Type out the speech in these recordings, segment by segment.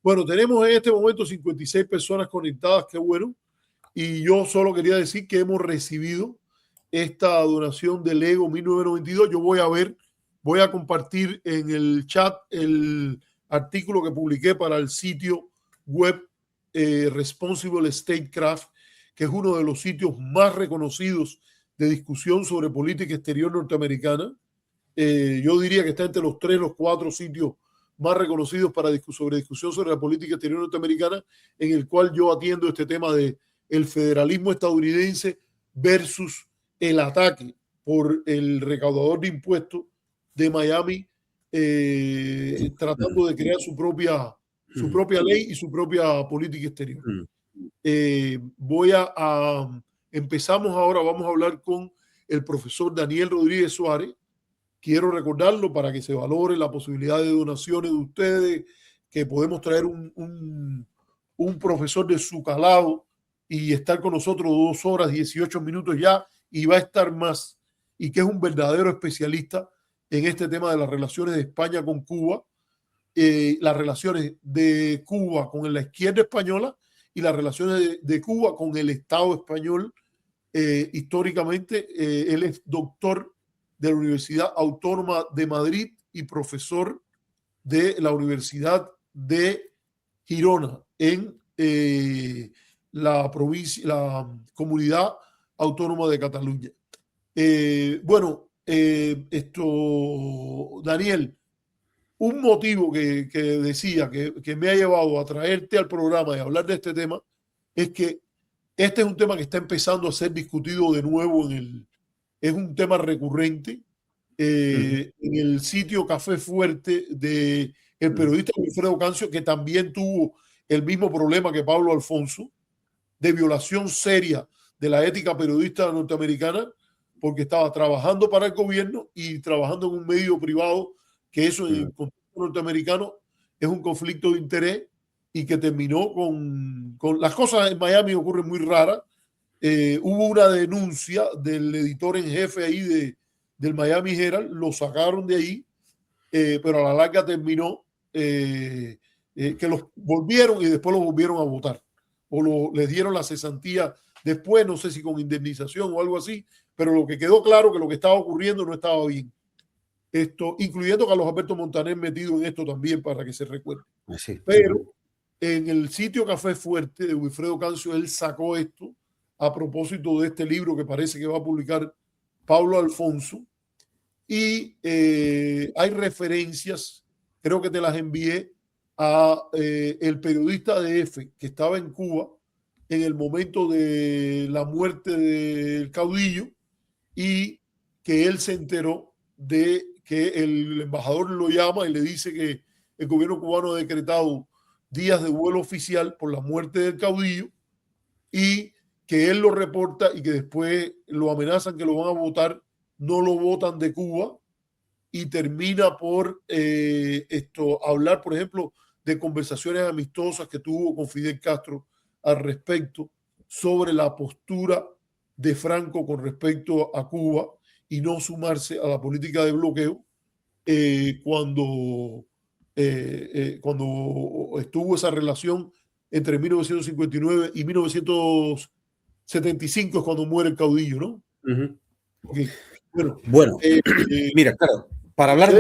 Bueno, tenemos en este momento 56 personas conectadas, qué bueno. Y yo solo quería decir que hemos recibido esta donación del Lego 1992. Yo voy a compartir en el chat el artículo que publiqué para el sitio web Responsible Statecraft, que es uno de los sitios más reconocidos de discusión sobre política exterior norteamericana. Yo diría que está entre los 3 o los 4 sitios más reconocidos para discusión sobre la política exterior norteamericana, en el cual yo atiendo este tema de el federalismo estadounidense versus el ataque por el recaudador de impuestos de Miami, tratando de crear su propia ley y su propia política exterior. Empezamos ahora, vamos a hablar con el profesor Daniel Rodríguez Suárez. Quiero recordarlo para que se valore la posibilidad de donaciones de ustedes, que podemos traer un profesor de su calado y estar con nosotros 2 horas, 18 minutos ya, y va a estar más, y que es un verdadero especialista en este tema de las relaciones de España con Cuba, las relaciones de Cuba con la izquierda española y las relaciones de Cuba con el Estado español. Históricamente, él es doctor de la Universidad Autónoma de Madrid y profesor de la Universidad de Girona en la Comunidad Autónoma de Cataluña. Daniel, un motivo que decía que me ha llevado a traerte al programa y hablar de este tema es que este es un tema que está empezando a ser discutido de nuevo es un tema recurrente en el sitio Café Fuerte de el periodista Wilfredo Cancio, que también tuvo el mismo problema que Pablo Alfonso, de violación seria de la ética periodista norteamericana, porque estaba trabajando para el gobierno y trabajando en un medio privado, que eso en el contexto norteamericano es un conflicto de interés y que terminó con las cosas en Miami ocurren muy raras. Hubo una denuncia del editor en jefe ahí del Miami Herald, lo sacaron de ahí, pero a la larga terminó que los volvieron y después los volvieron a votar o les dieron la cesantía después, no sé si con indemnización o algo así, pero lo que quedó claro que lo que estaba ocurriendo no estaba bien. Esto, incluyendo a Carlos Alberto Montaner metido en esto también para que se recuerde. Sí. Pero en el sitio Café Fuerte de Wilfredo Cancio, él sacó esto a propósito de este libro que parece que va a publicar Pablo Alfonso. Y hay referencias, creo que te las envié, a el periodista de EFE que estaba en Cuba en el momento de la muerte del caudillo y que él se enteró de que el embajador lo llama y le dice que el gobierno cubano ha decretado días de vuelo oficial por la muerte del caudillo y que él lo reporta y que después lo amenazan que lo van a votar, no lo votan de Cuba y termina por hablar, por ejemplo, de conversaciones amistosas que tuvo con Fidel Castro al respecto sobre la postura de Franco con respecto a Cuba y no sumarse a la política de bloqueo cuando estuvo esa relación entre 1959 y 1975 es cuando muere el caudillo, ¿no? Okay. Bueno, mira, claro, para hablar...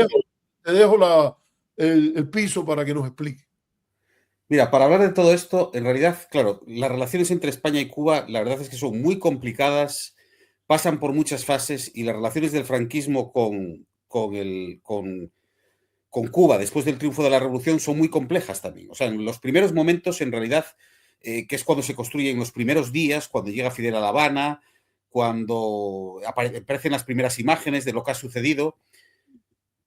Te dejo el piso para que nos explique. Mira, para hablar de todo esto, en realidad, claro, las relaciones entre España y Cuba, la verdad es que son muy complicadas, pasan por muchas fases y las relaciones del franquismo con Cuba después del triunfo de la revolución son muy complejas también. O sea, en los primeros momentos, en realidad, que es cuando se construyen los primeros días, cuando llega Fidel a La Habana, cuando aparecen las primeras imágenes de lo que ha sucedido.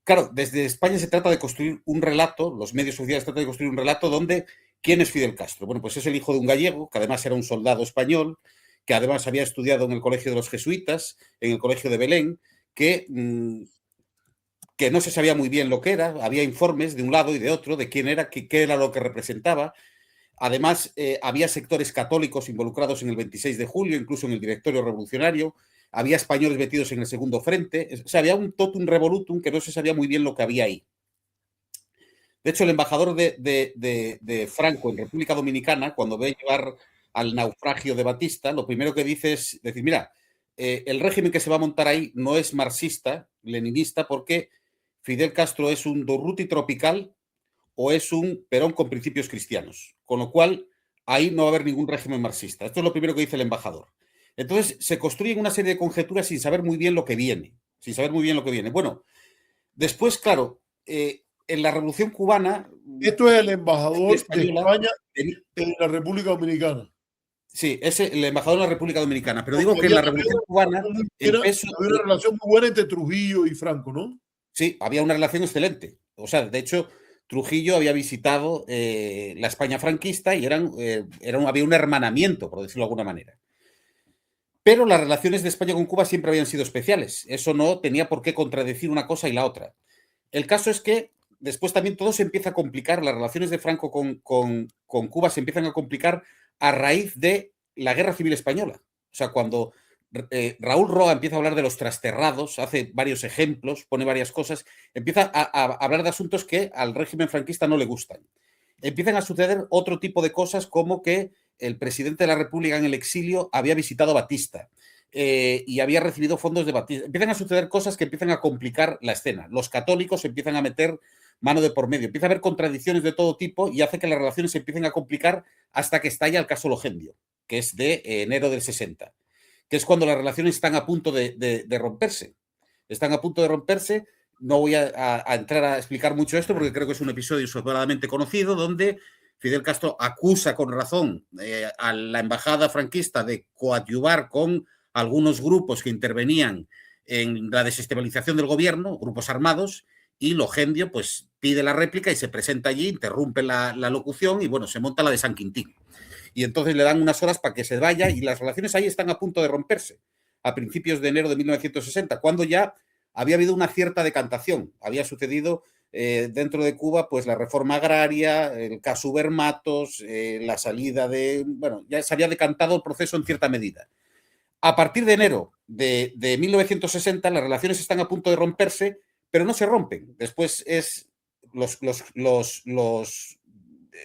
Claro, desde España se trata de construir un relato, los medios oficiales tratan de construir un relato donde ¿quién es Fidel Castro? Bueno, pues es el hijo de un gallego, que además era un soldado español, que además había estudiado en el colegio de los jesuitas, en el colegio de Belén, que no se sabía muy bien lo que era, había informes de un lado y de otro de quién era, qué era lo que representaba. Además, había sectores católicos involucrados en el 26 de julio, incluso en el directorio revolucionario, había españoles metidos en el segundo frente, o sea, había un totum revolutum que no se sabía muy bien lo que había ahí. De hecho, el embajador de Franco en República Dominicana, cuando ve llevar al naufragio de Batista, lo primero que dice es decir, mira, el régimen que se va a montar ahí no es marxista, leninista, porque Fidel Castro es un Durruti tropical o es un Perón con principios cristianos. Con lo cual, ahí no va a haber ningún régimen marxista. Esto es lo primero que dice el embajador. Entonces, se construyen una serie de conjeturas sin saber muy bien lo que viene. Sin saber muy bien lo que viene. Bueno, después, claro, en la Revolución Cubana... Esto es el embajador española, de España en la República Dominicana. Sí, es el embajador de la República Dominicana. Pero digo que en la Revolución Cubana el peso... Había una relación muy buena entre Trujillo y Franco, ¿no? Sí, había una relación excelente. O sea, de hecho, Trujillo había visitado la España franquista y había un hermanamiento, por decirlo de alguna manera. Pero las relaciones de España con Cuba siempre habían sido especiales. Eso no tenía por qué contradecir una cosa y la otra. El caso es que después también todo se empieza a complicar, las relaciones de Franco con Cuba se empiezan a complicar a raíz de la Guerra Civil Española. O sea, cuando Raúl Roa empieza a hablar de los trasterrados, hace varios ejemplos, pone varias cosas, empieza a hablar de asuntos que al régimen franquista no le gustan. Empiezan a suceder otro tipo de cosas, como que el presidente de la República en el exilio había visitado a Batista y había recibido fondos de Batista. Empiezan a suceder cosas que empiezan a complicar la escena. Los católicos empiezan a meter mano de por medio. Empieza a haber contradicciones de todo tipo y hace que las relaciones se empiecen a complicar hasta que estalla el caso Logendio, que es de enero del 60, que es cuando las relaciones están a punto de romperse. Están a punto de romperse. No voy a entrar a explicar mucho esto porque creo que es un episodio sobradamente conocido donde Fidel Castro acusa con razón a la embajada franquista de coadyuvar con algunos grupos que intervenían en la desestabilización del gobierno, grupos armados, y Logendio pues pide la réplica y se presenta allí, interrumpe la locución y bueno, se monta la de San Quintín. Y entonces le dan unas horas para que se vaya y las relaciones ahí están a punto de romperse a principios de enero de 1960, cuando ya había habido una cierta decantación. Había sucedido dentro de Cuba pues la reforma agraria, el caso Uber Matos, la salida de... Bueno, ya se había decantado el proceso en cierta medida. A partir de enero de 1960 las relaciones están a punto de romperse, pero no se rompen. Después es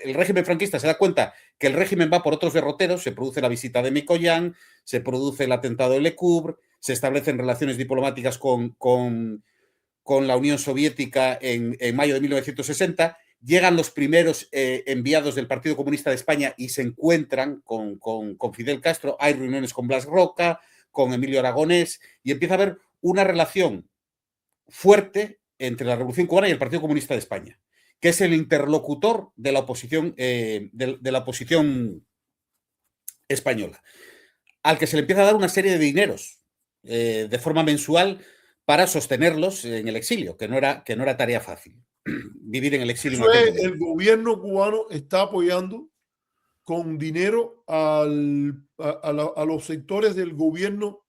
el régimen franquista se da cuenta que el régimen va por otros derroteros, se produce la visita de Mikoyan, se produce el atentado de Lecoubre, se establecen relaciones diplomáticas con la Unión Soviética en mayo de 1960, llegan los primeros enviados del Partido Comunista de España y se encuentran con Fidel Castro, hay reuniones con Blas Roca, con Emilio Aragonés, y empieza a haber una relación fuerte entre la Revolución Cubana y el Partido Comunista de España, que es el interlocutor de la oposición, de la oposición española, al que se le empieza a dar una serie de dineros de forma mensual para sostenerlos en el exilio, que no era tarea fácil vivir en el exilio. Eso es, el gobierno cubano está apoyando con dinero a los sectores del gobierno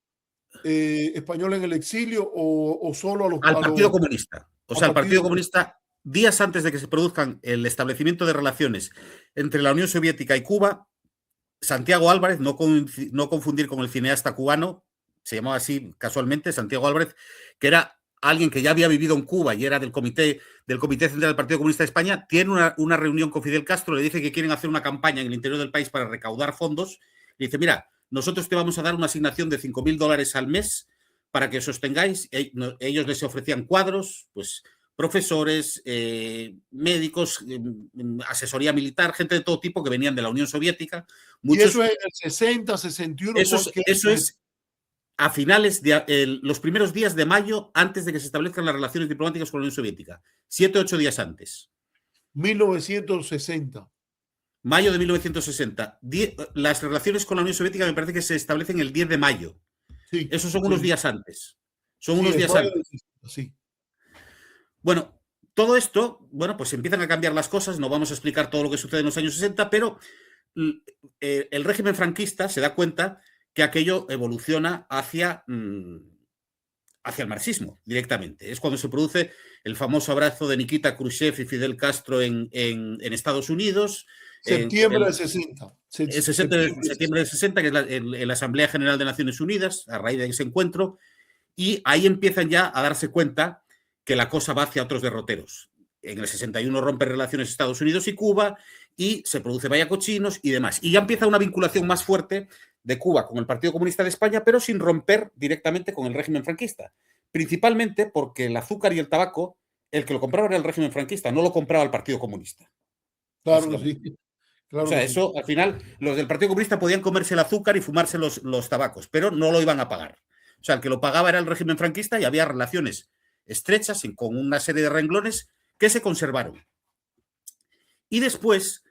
español en el exilio o solo a los... Al Partido Comunista. O sea, al Partido Comunista, días antes de que se produzcan el establecimiento de relaciones entre la Unión Soviética y Cuba, Santiago Álvarez, no confundir con el cineasta cubano, se llamaba así casualmente, Santiago Álvarez, que era alguien que ya había vivido en Cuba y era del Comité Central del Partido Comunista de España, tiene una reunión con Fidel Castro, le dice que quieren hacer una campaña en el interior del país para recaudar fondos, y dice, mira, nosotros te vamos a dar una asignación de $5.000 al mes para que sostengáis. Ellos les ofrecían cuadros, pues profesores, médicos, asesoría militar, gente de todo tipo que venían de la Unión Soviética. Muchos, y eso es en el 60, 61. Eso es a finales de los primeros días de mayo, antes de que se establezcan las relaciones diplomáticas con la Unión Soviética. 7 o 8 días antes. 1960. Mayo de 1960. Las relaciones con la Unión Soviética me parece que se establecen el 10 de mayo. Sí, esos son unos días antes. Son unos días antes. Sí. Bueno, todo esto, bueno, pues empiezan a cambiar las cosas. No vamos a explicar todo lo que sucede en los años 60, pero el régimen franquista se da cuenta que aquello evoluciona hacia el marxismo directamente. Es cuando se produce el famoso abrazo de Nikita Khrushchev y Fidel Castro en Estados Unidos. Septiembre del 60. Septiembre del 60, que es en la Asamblea General de Naciones Unidas, a raíz de ese encuentro, y ahí empiezan ya a darse cuenta que la cosa va hacia otros derroteros. en el 61 rompe relaciones Estados Unidos y Cuba y se produce vaya cochinos y demás. Y ya empieza una vinculación más fuerte de Cuba con el Partido Comunista de España, pero sin romper directamente con el régimen franquista. Principalmente porque el azúcar y el tabaco, el que lo compraba era el régimen franquista, no lo compraba el Partido Comunista. Claro que sí. O sea, eso al final, los del Partido Comunista podían comerse el azúcar y fumarse los tabacos, pero no lo iban a pagar. O sea, el que lo pagaba era el régimen franquista y había relaciones estrechas con una serie de renglones que se conservaron. Y después,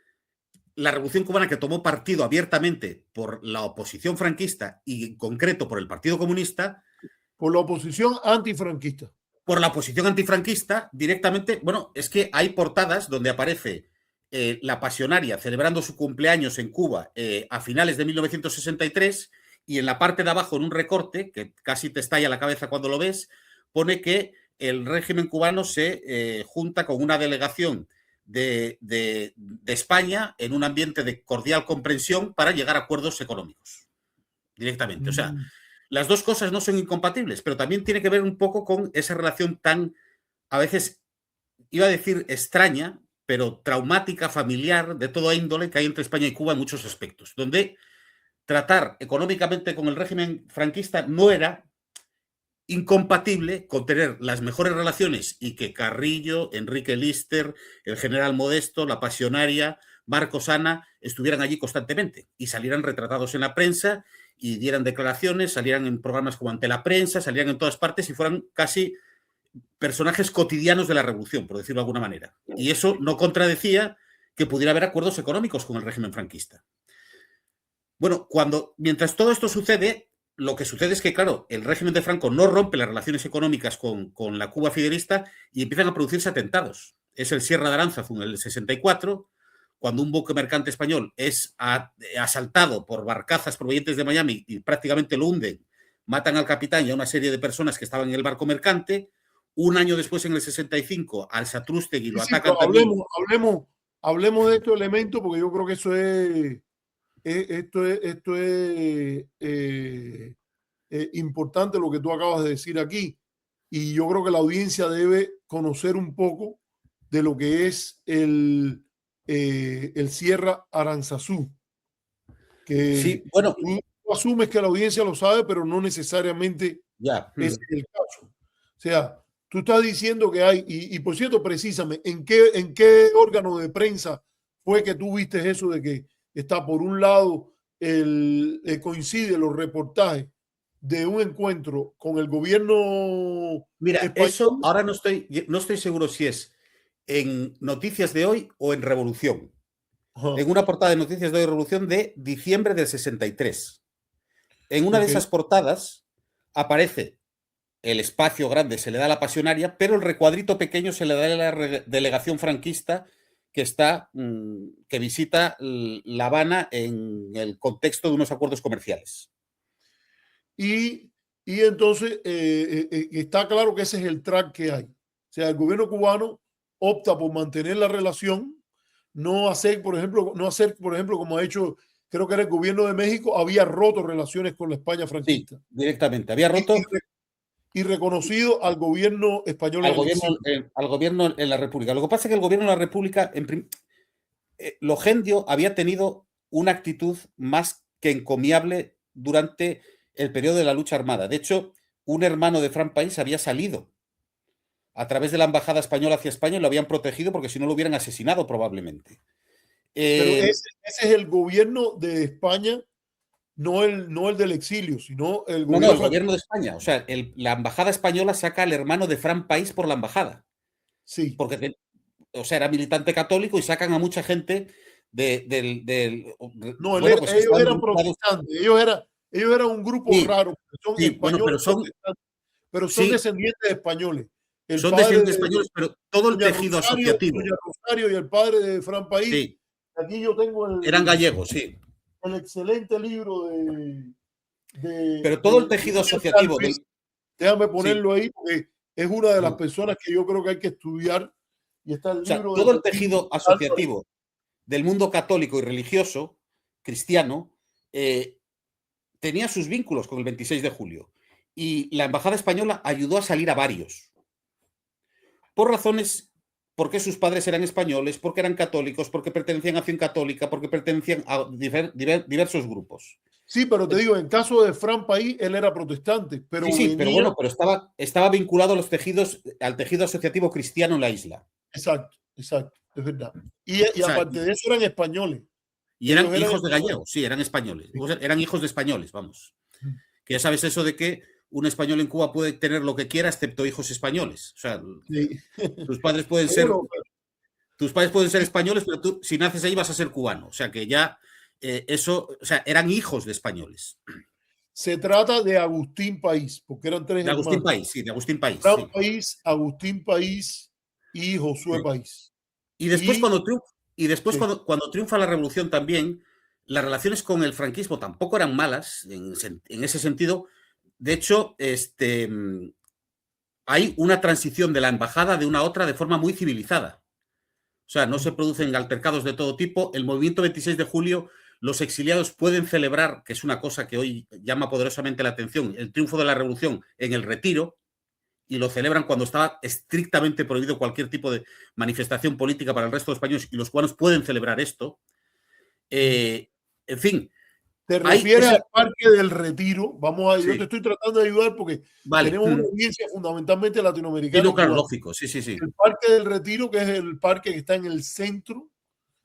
la Revolución Cubana, que tomó partido abiertamente por la oposición franquista y en concreto por el Partido Comunista. Por la oposición antifranquista. Por la oposición antifranquista, directamente, bueno, es que hay portadas donde aparece la Pasionaria celebrando su cumpleaños en Cuba a finales de 1963 y en la parte de abajo, en un recorte, que casi te estalla la cabeza cuando lo ves, pone que el régimen cubano se junta con una delegación de España en un ambiente de cordial comprensión para llegar a acuerdos económicos, directamente. O sea, las dos cosas no son incompatibles, pero también tiene que ver un poco con esa relación tan, a veces, iba a decir extraña, pero traumática, familiar, de toda índole que hay entre España y Cuba en muchos aspectos, donde tratar económicamente con el régimen franquista no era incompatible con tener las mejores relaciones y que Carrillo, Enrique Lister, el general Modesto, la Pasionaria, Marcos Ana estuvieran allí constantemente y salieran retratados en la prensa y dieran declaraciones, salieran en programas como Ante la Prensa, salieran en todas partes y fueran casi personajes cotidianos de la revolución, por decirlo de alguna manera. Y eso no contradecía que pudiera haber acuerdos económicos con el régimen franquista. Bueno, mientras todo esto sucede, lo que sucede es que, claro, el régimen de Franco no rompe las relaciones económicas con la Cuba fidelista y empiezan a producirse atentados. Es el Sierra de Aránzazu en el 64, cuando un buque mercante español es asaltado por barcazas provenientes de Miami y prácticamente lo hunden, matan al capitán y a una serie de personas que estaban en el barco mercante. Un año después, en el 65, al Satrústegui lo atacan también. Hablemos de estos elementos porque yo creo que eso esto es importante lo que tú acabas de decir aquí. Y yo creo que la audiencia debe conocer un poco de lo que es el Sierra Aránzazu. Que sí, bueno, tú asumes que la audiencia lo sabe, pero no necesariamente es el caso. O sea, tú estás diciendo que hay, y por cierto, precisamente, ¿en qué órgano de prensa fue que tú viste eso de que está por un lado coincide los reportajes de un encuentro con el gobierno español? Eso ahora no estoy seguro si es en Noticias de Hoy o en Revolución. En una portada de Noticias de Hoy Revolución de diciembre del 63. En una de esas portadas aparece el espacio grande, se le da a la Pasionaria, pero el recuadrito pequeño se le da a la delegación franquista que visita La Habana en el contexto de unos acuerdos comerciales. Y entonces está claro que ese es el track que hay. O sea, el gobierno cubano opta por mantener la relación, no hacer, por ejemplo, como ha hecho, creo que era el gobierno de México, había roto relaciones con la España franquista. Sí, directamente, había roto. Y reconocido al gobierno español. Al gobierno en la República. Lo que pasa es que el gobierno de la República, Logendio había tenido una actitud más que encomiable durante el periodo de la lucha armada. De hecho, un hermano de Fran País había salido a través de la embajada española hacia España y lo habían protegido porque si no lo hubieran asesinado probablemente. Pero ese es el gobierno de España, no el del exilio, sino el gobierno. No, el gobierno de España. O sea, la embajada española saca al hermano de Fran País por la embajada. Sí. Porque, o sea, era militante católico y sacan a mucha gente No, bueno, pues ellos eran protestantes. Ellos eran un grupo raro. Son españoles, pero son descendientes de españoles. Son descendientes españoles, pero todo el tejido asociativo. Doña Rosario y el padre de Fran País. Sí. Aquí yo tengo eran gallegos, sí. El excelente libro pero todo el tejido asociativo. Déjame ponerlo ahí porque es una de las personas que yo creo que hay que estudiar. Y está el libro todo el tejido asociativo del mundo católico y religioso, cristiano, tenía sus vínculos con el 26 de julio. Y la embajada española ayudó a salir a varios. Por razones porque sus padres eran españoles, porque eran católicos, porque pertenecían a Acción Católica, porque pertenecían a diversos grupos. Sí, pero te digo, en caso de Fran País, él era protestante, pero Sí, pero venía. bueno, pero estaba vinculado a al tejido asociativo cristiano en la isla. Exacto, exacto, es verdad. O Y sea, aparte de eso, eran españoles. y eran Ellos eran hijos de españoles. gallegos, sí, eran españoles. Sí. O sea, eran hijos de españoles, vamos. Que ya sabes eso de que un español en Cuba puede tener lo que quiera, excepto hijos españoles. O sea, Sí. tus padres pueden ser, Bueno, tus padres pueden ser españoles, pero tú, si naces ahí, vas a ser cubano. O sea, que ya eso, o sea, eran hijos de españoles. se trata de Agustín País, porque eran tres De Agustín hermanos. País, sí, de Agustín País, Fran sí. País, Agustín País y Josué Sí. País. Y después, Y sí, cuando triunfa la revolución también, las relaciones con el franquismo tampoco eran malas en ese sentido. De hecho, hay una transición de la embajada de una a otra de forma muy civilizada. O sea, no se producen altercados de todo tipo. El movimiento 26 de julio, los exiliados pueden celebrar, que es una cosa que hoy llama poderosamente la atención, el triunfo de la revolución en el Retiro, y lo celebran cuando estaba estrictamente prohibido cualquier tipo de manifestación política para el resto de los españoles, y los cubanos pueden celebrar esto. En fin, te hay refieres ese... al Parque del Retiro. Yo te Sí, estoy tratando de ayudar porque vale. tenemos una audiencia fundamentalmente Sí, latinoamericana no, y claro, cubana. lógico. Sí, sí, sí. El Parque del Retiro, que es el parque que está en el centro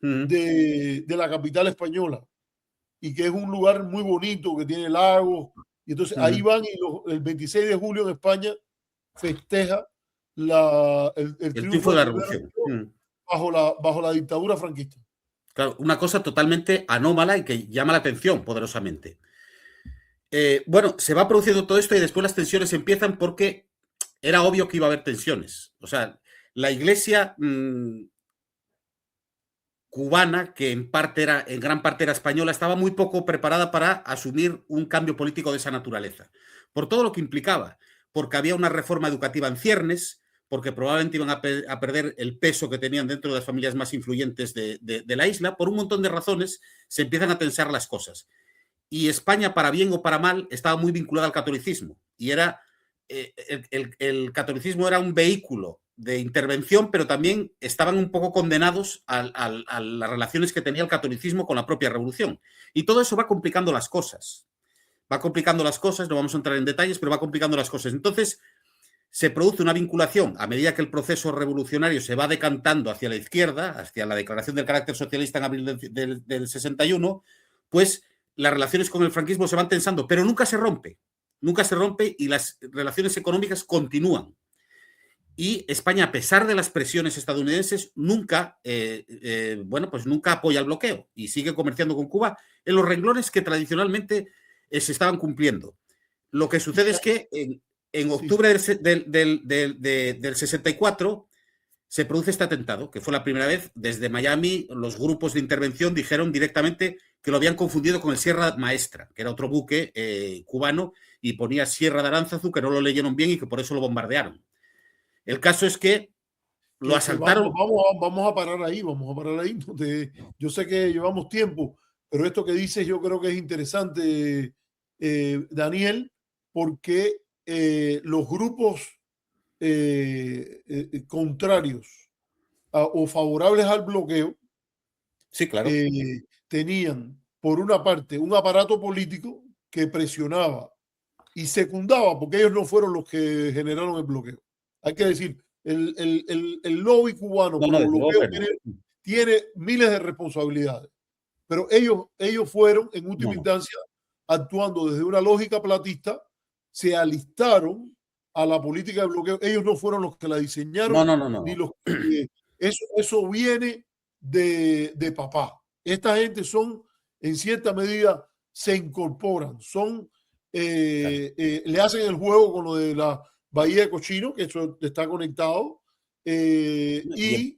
de la capital española y que es un lugar muy bonito, que tiene lagos. Y entonces ahí van y el 26 de julio en España festeja el El triunfo triunfo de del la primer revolución. bajo la dictadura franquista. Claro, una cosa totalmente anómala y que llama la atención poderosamente. Bueno, se va produciendo todo esto y después las tensiones empiezan porque era obvio que iba a haber tensiones. O sea, la iglesia cubana, que en gran parte era española, estaba muy poco preparada para asumir un cambio político de esa naturaleza. Por todo lo que implicaba, porque había una reforma educativa en ciernes, porque probablemente iban a perder el peso que tenían dentro de las familias más influyentes de la isla. Por un montón de razones se empiezan a tensar las cosas. Y España, para bien o para mal, estaba muy vinculada al catolicismo. Y era el catolicismo era un vehículo de intervención, pero también estaban un poco condenados a las relaciones que tenía el catolicismo con la propia revolución. Y todo eso va complicando las cosas. Va complicando las cosas, no vamos a entrar en detalles, pero va complicando las cosas. Entonces, se produce una vinculación a medida que el proceso revolucionario se va decantando hacia la izquierda, hacia la declaración del carácter socialista en abril del 61, pues las relaciones con el franquismo se van tensando, pero nunca se rompe y las relaciones económicas continúan. Y España, a pesar de las presiones estadounidenses, nunca apoya el bloqueo y sigue comerciando con Cuba en los renglones que tradicionalmente se estaban cumpliendo. Lo que sucede es que en octubre del 64 se produce este atentado, que fue la primera vez. Desde Miami, los grupos de intervención dijeron directamente que lo habían confundido con el Sierra Maestra, que era otro buque cubano, y ponía Sierra de Aránzazu, que no lo leyeron bien y que por eso lo bombardearon. El caso es que lo asaltaron. Vamos a parar ahí, vamos a parar ahí. Yo sé que llevamos tiempo, pero esto que dices yo creo que es interesante, Daniel, porque los grupos contrarios o favorables al bloqueo Sí, claro. tenían, por una parte, un aparato político que presionaba y secundaba, porque ellos no fueron los que generaron el bloqueo. Hay que decir, el lobby cubano No, por no, los desde luego bloqueos que no. tiene miles de responsabilidades, pero ellos fueron, en última No, no. instancia, actuando desde una lógica platista, se alistaron a la política de bloqueo. Ellos no fueron los que la No, diseñaron, no, no, ni no. los que... Eso viene de papá. Esta gente son, en cierta medida, se incorporan, son le hacen el juego con lo de la Bahía de Cochino, que eso está conectado. Y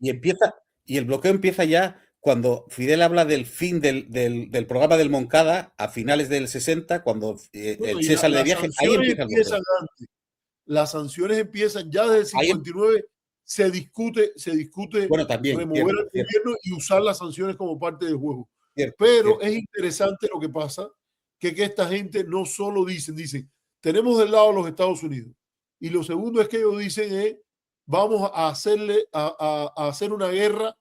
el bloqueo empieza ya cuando Fidel habla del fin del programa del Moncada a finales del 60, cuando Bueno, el Che sale de las viaje, ahí sanciones empieza el bloqueo. empiezan antes. Las sanciones empiezan ya desde el Ahí, 59. Se discute bueno, también, remover cierto, al cierto, gobierno y usar las sanciones como parte del juego. cierto, Pero cierto. es interesante lo que pasa, que esta gente no solo dicen, tenemos del lado a los Estados Unidos. Y lo segundo es que ellos dicen vamos a hacer una guerra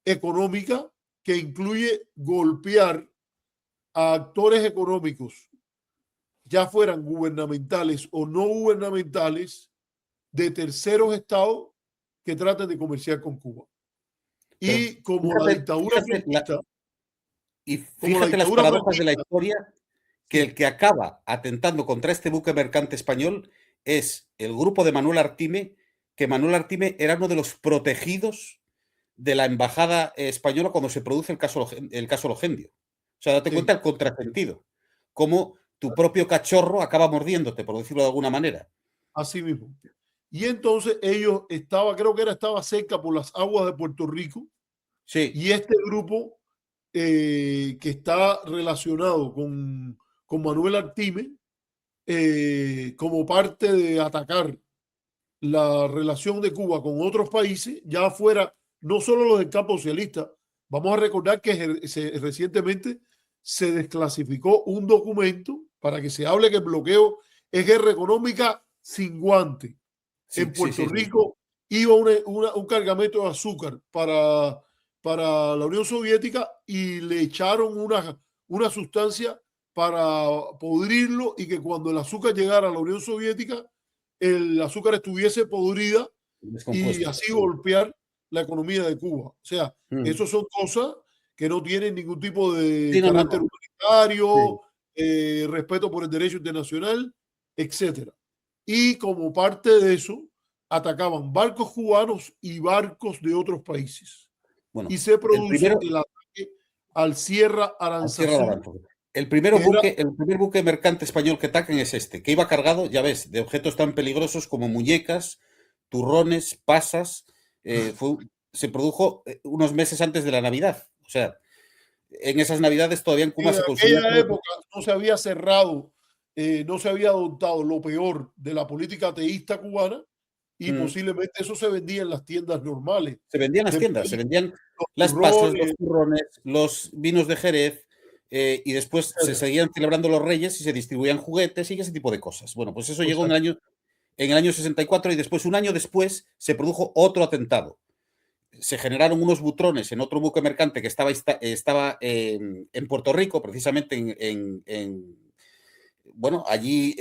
económica que incluye golpear a actores económicos, ya fueran gubernamentales o no gubernamentales, de terceros estados que traten de comerciar con Cuba. Pero Y como la dictadura franquista, y fíjate las paradojas de la historia, que el que acaba atentando contra este buque mercante español es el grupo de Manuel Artime, que Manuel Artime era uno de los protegidos de la embajada española cuando se produce el caso Logendio. O sea, date cuenta el contrasentido. Cómo tu propio cachorro acaba mordiéndote, por decirlo de alguna manera. Así mismo. Y entonces ellos estaba cerca por las aguas de Puerto Rico. Sí. Y este grupo que está relacionado con Manuel Artime, como parte de atacar la relación de Cuba con otros países, ya fuera no solo los del campo socialista. Vamos a recordar que recientemente se desclasificó un documento para que se hable que el bloqueo es guerra económica sin guante. En Puerto Rico iba un cargamento de azúcar para la Unión Soviética y le echaron una sustancia para podrirlo y que cuando el azúcar llegara a la Unión Soviética, el azúcar estuviese podrida y así golpear la economía de Cuba. O sea, eso son cosas que no tienen ningún tipo de carácter humanitario, respeto por el derecho internacional, etcétera. Y como parte de eso, atacaban barcos cubanos y barcos de otros países. Bueno, y se produce el ataque al Sierra Aranzazú. El primer buque mercante español que atacan es este, que iba cargado, ya ves, de objetos tan peligrosos como muñecas, turrones, pasas. Se produjo unos meses antes de la Navidad. O sea, en esas Navidades todavía en Cuba se consumía. En aquella época no se había cerrado, no se había adoptado lo peor de la política ateísta cubana y posiblemente eso se vendía en las tiendas normales. Se vendían las tiendas, se vendían las pasas, los turrones, los vinos de Jerez. Y después se seguían celebrando los Reyes y se distribuían juguetes y ese tipo de cosas. Bueno, pues eso llegó en el año 64 y después, un año después, se produjo otro atentado. Se generaron unos butrones en otro buque mercante que estaba en Puerto Rico, precisamente allí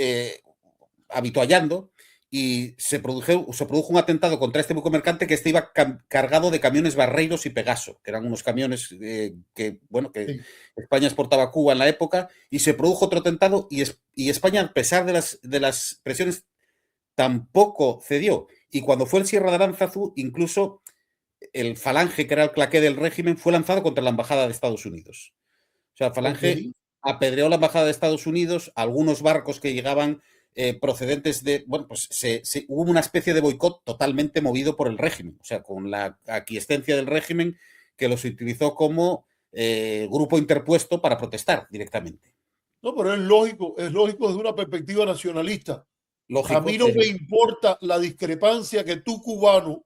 habituallando, y se produjo un atentado contra este buque mercante que iba cargado de camiones Barreiros y Pegaso, que eran unos camiones que España exportaba a Cuba en la época, y se produjo otro atentado y España, a pesar de las presiones, tampoco cedió. Y cuando fue el Sierra de Aranzazú, incluso el Falange, que era el claqué del régimen, fue lanzado contra la embajada de Estados Unidos. O sea, el Falange apedreó la embajada de Estados Unidos, algunos barcos que llegaban procedentes de... Bueno, pues hubo una especie de boicot totalmente movido por el régimen, o sea, con la aquiescencia del régimen que los utilizó como grupo interpuesto para protestar directamente. No, pero es lógico desde una perspectiva nacionalista. Lógico, a mí no me importa la discrepancia que tú, cubano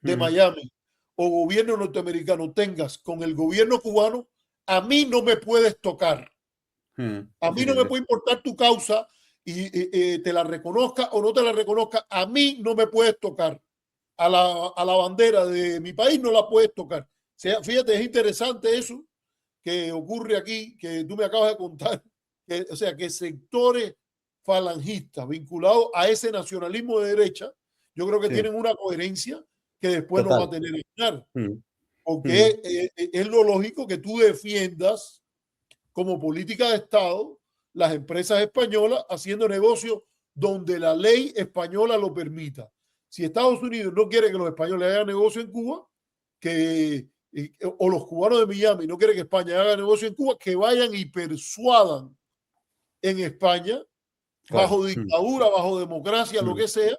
de Miami o gobierno norteamericano, tengas con el gobierno cubano, a mí no me puedes tocar. A mí no me puede importar tu causa y te la reconozca o no te la reconozca, a mí no me puedes tocar. A la bandera de mi país no la puedes tocar. O sea, fíjate, es interesante eso que ocurre aquí, que tú me acabas de contar. O sea, que sectores falangistas vinculados a ese nacionalismo de derecha, yo creo que tienen una coherencia que después no va a tener que ganar. Porque es lo lógico que tú defiendas como política de Estado las empresas españolas haciendo negocios donde la ley española lo permita. Si Estados Unidos no quiere que los españoles hagan negocio en Cuba, o los cubanos de Miami no quieren que España haga negocio en Cuba, que vayan y persuadan en España, bajo dictadura, bajo democracia, lo que sea,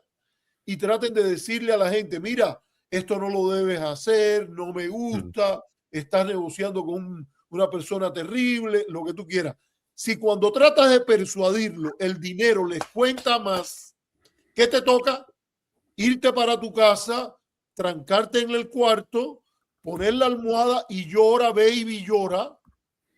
y traten de decirle a la gente, mira, esto no lo debes hacer, no me gusta, estás negociando con una persona terrible, lo que tú quieras. Si cuando tratas de persuadirlo, el dinero les cuenta más, ¿qué te toca? Irte para tu casa, trancarte en el cuarto, poner la almohada y llora, baby, llora,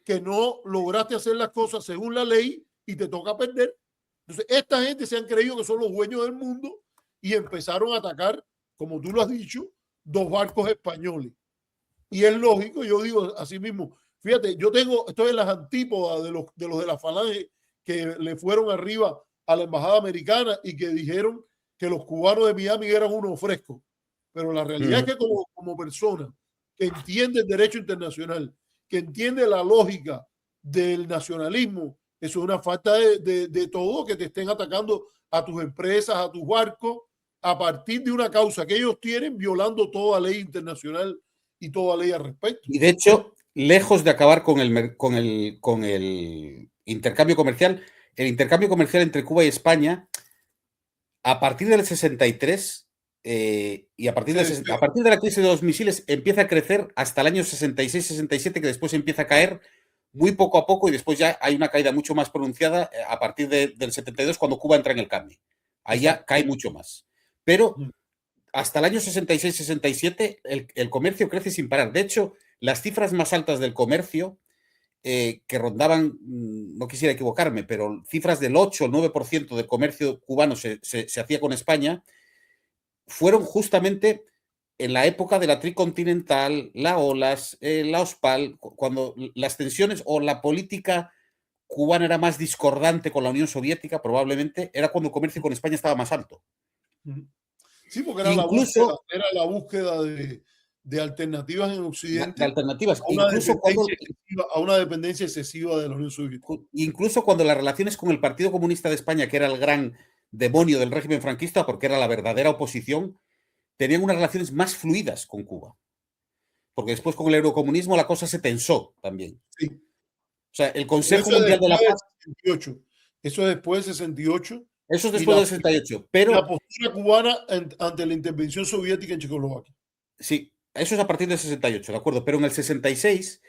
que no lograste hacer las cosas según la ley y te toca perder. Entonces, esta gente se han creído que son los dueños del mundo y empezaron a atacar como tú lo has dicho, 2 barcos españoles. Y es lógico, yo digo así mismo, fíjate, estoy en las antípodas de los de la Falange que le fueron arriba a la embajada americana y que dijeron que los cubanos de Miami eran unos frescos. Pero la realidad es que como persona que entiende el derecho internacional, que entiende la lógica del nacionalismo, eso es una falta de todo, que te estén atacando a tus empresas, a tus barcos, a partir de una causa que ellos tienen, violando toda ley internacional y toda ley al respecto. Y de hecho, lejos de acabar con el intercambio comercial, el intercambio comercial entre Cuba y España, a partir del 63 y a partir de la crisis de los misiles, empieza a crecer hasta el año 66-67, que después empieza a caer muy poco a poco y después ya hay una caída mucho más pronunciada a partir del 72, cuando Cuba entra en el cambio. Ahí ya cae mucho más. Pero hasta el año 66-67 el comercio crece sin parar. De hecho, las cifras más altas del comercio, que rondaban, no quisiera equivocarme, pero cifras del 8 o 9% del comercio cubano se hacía con España, fueron justamente en la época de la Tricontinental, la OLAS, la OSPAL, cuando las tensiones o la política cubana era más discordante con la Unión Soviética, probablemente, era cuando el comercio con España estaba más alto. Sí, porque era la búsqueda de alternativas en Occidente. De alternativas. A una dependencia excesiva de la Unión Soviética. Incluso cuando las relaciones con el Partido Comunista de España, que era el gran demonio del régimen franquista, porque era la verdadera oposición, tenían unas relaciones más fluidas con Cuba. Porque después con el eurocomunismo la cosa se tensó también. Sí. O sea, el Consejo Mundial de la Paz... Eso es después del 68. Eso es después del 68. Pero la postura cubana ante la intervención soviética en Checoslovaquia. Sí, eso es a partir del 68, de acuerdo. Pero en el 66,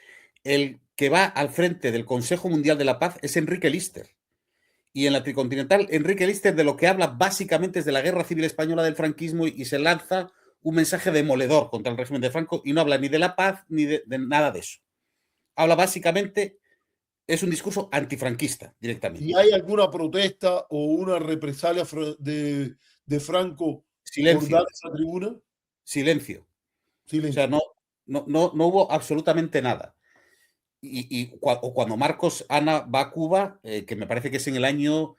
el que va al frente del Consejo Mundial de la Paz es Enrique Lister. Y en la Tricontinental, Enrique Lister de lo que habla básicamente es de la Guerra Civil Española, del franquismo, y se lanza un mensaje demoledor contra el régimen de Franco y no habla ni de la paz ni de nada de eso. Habla básicamente, es un discurso antifranquista directamente. ¿Y hay alguna protesta o una represalia de Franco por dar esa tribuna? Silencio. O sea, no hubo absolutamente nada. O cuando Marcos Ana va a Cuba, que me parece que es en el año,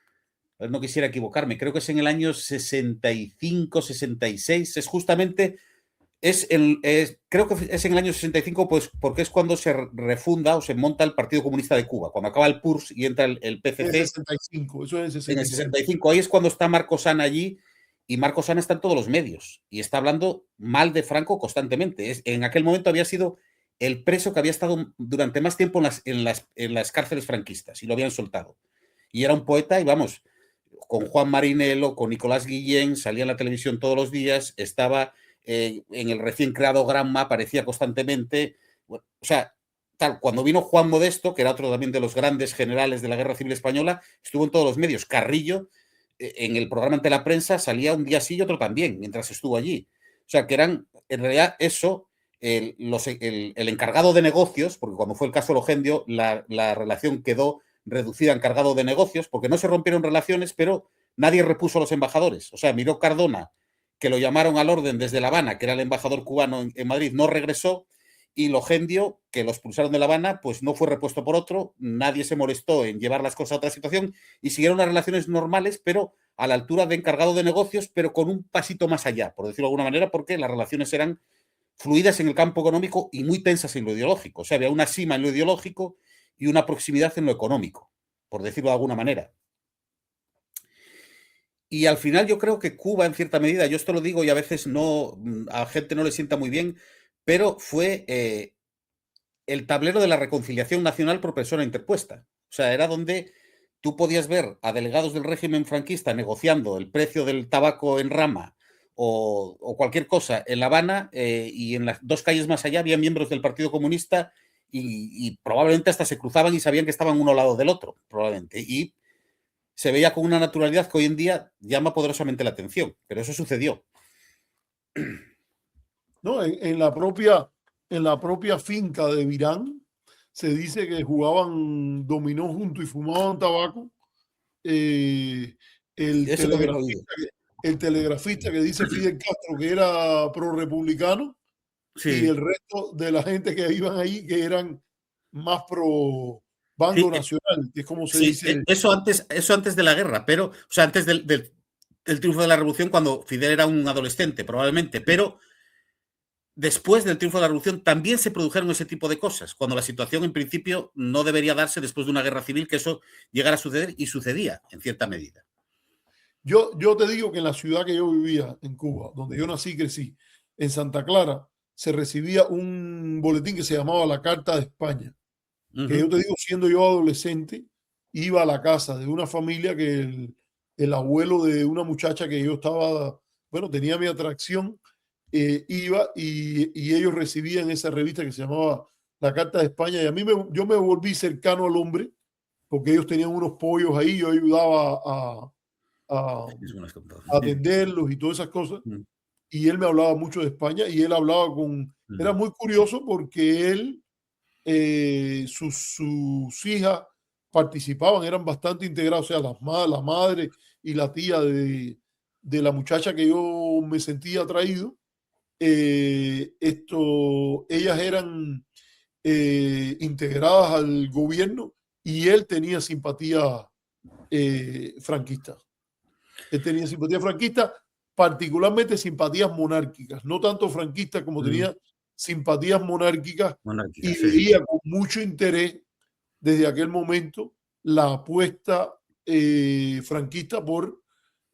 no quisiera equivocarme, creo que es en el año 65, 66, es justamente, creo que es en el año 65, pues porque es cuando se refunda o se monta el Partido Comunista de Cuba, cuando acaba el PURS y entra el PCC. En el 65, eso es en el 65, ahí es cuando está Marcos Ana allí, y Marcos Ana está en todos los medios y está hablando mal de Franco constantemente. En aquel momento había sido el preso que había estado durante más tiempo en las cárceles franquistas y lo habían soltado. Y era un poeta y vamos, con Juan Marinelo, con Nicolás Guillén, salía en la televisión todos los días, estaba en el recién creado Granma, aparecía constantemente. Bueno, o sea, cuando vino Juan Modesto, que era otro también de los grandes generales de la Guerra Civil Española, estuvo en todos los medios. Carrillo, en el programa Ante la Prensa, salía un día sí y otro también, mientras estuvo allí. O sea, que eran, en realidad, eso, el encargado de negocios, porque cuando fue el caso Logendio, la relación quedó reducida a encargado de negocios, porque no se rompieron relaciones, pero nadie repuso a los embajadores. O sea, Miró Cardona, que lo llamaron al orden desde La Habana, que era el embajador cubano en Madrid, no regresó, y Logendio, que lo expulsaron de La Habana, pues no fue repuesto por otro, nadie se molestó en llevar las cosas a otra situación y siguieron las relaciones normales, pero a la altura de encargado de negocios, pero con un pasito más allá, por decirlo de alguna manera, porque las relaciones eran fluidas en el campo económico y muy tensas en lo ideológico. O sea, había una cima en lo ideológico y una proximidad en lo económico, por decirlo de alguna manera. Y al final yo creo que Cuba, en cierta medida, yo esto lo digo y a veces a la gente no le sienta muy bien, pero fue el tablero de la reconciliación nacional por persona interpuesta. O sea, era donde tú podías ver a delegados del régimen franquista negociando el precio del tabaco en rama o cualquier cosa en La Habana, y en las 2 calles más allá había miembros del Partido Comunista y probablemente hasta se cruzaban y sabían que estaban uno al lado del otro, probablemente. Y se veía con una naturalidad que hoy en día llama poderosamente la atención, pero eso sucedió. No, en la propia finca de Virán se dice que jugaban dominó juntos y fumaban tabaco. El el telegrafista que dice Fidel Castro que era pro-republicano y el Sí, resto de la gente que iban ahí que eran más pro bando sí, nacional, que es como se sí, dice. eso antes de la guerra, pero, o sea, antes del triunfo de la revolución, cuando Fidel era un adolescente, probablemente, pero después del triunfo de la revolución también se produjeron ese tipo de cosas, cuando la situación en principio no debería darse después de una guerra civil, que eso llegara a suceder y sucedía en cierta medida. Yo te digo que en la ciudad que yo vivía, en Cuba, donde yo nací y crecí, en Santa Clara, se recibía un boletín que se llamaba La Carta de España, Uh que yo -huh. te digo, siendo yo adolescente, iba a la casa de una familia que el abuelo de una muchacha que yo estaba, bueno, tenía mi atracción, iba y ellos recibían esa revista que se llamaba La Carta de España y a mí yo me volví cercano al hombre porque ellos tenían unos pollos ahí, yo ayudaba a atenderlos y todas esas cosas. Y él me hablaba mucho de España y él hablaba era muy curioso porque él, sus hijas participaban, eran bastante integrados, o sea, la madre y la tía de la muchacha que yo me sentía atraído, ellas eran integradas al gobierno y él tenía simpatía franquista. Él tenía simpatía franquista, particularmente simpatías monárquicas, no tanto franquistas como tenía simpatías monárquicas Monárquica, y sí. veía con mucho interés desde aquel momento la apuesta franquista por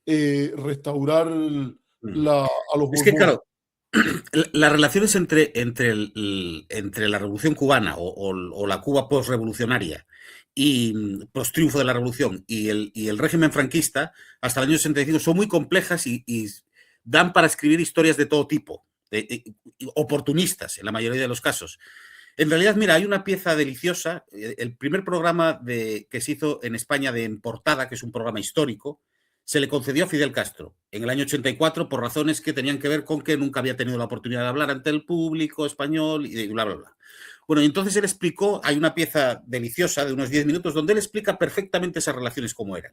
restaurar a los Es que, Borbones. claro, las relaciones entre la Revolución Cubana o la Cuba postrevolucionaria y post-triunfo de la Revolución y el régimen franquista hasta el año 65 son muy complejas y dan para escribir historias de todo tipo, oportunistas en la mayoría de los casos. En realidad, mira, hay una pieza deliciosa, el primer programa que se hizo en España de En Portada, que es un programa histórico, se le concedió a Fidel Castro en el año 84 por razones que tenían que ver con que nunca había tenido la oportunidad de hablar ante el público español y bla, bla, bla. Bueno, y entonces él explicó, hay una pieza deliciosa de unos 10 minutos donde él explica perfectamente esas relaciones cómo eran.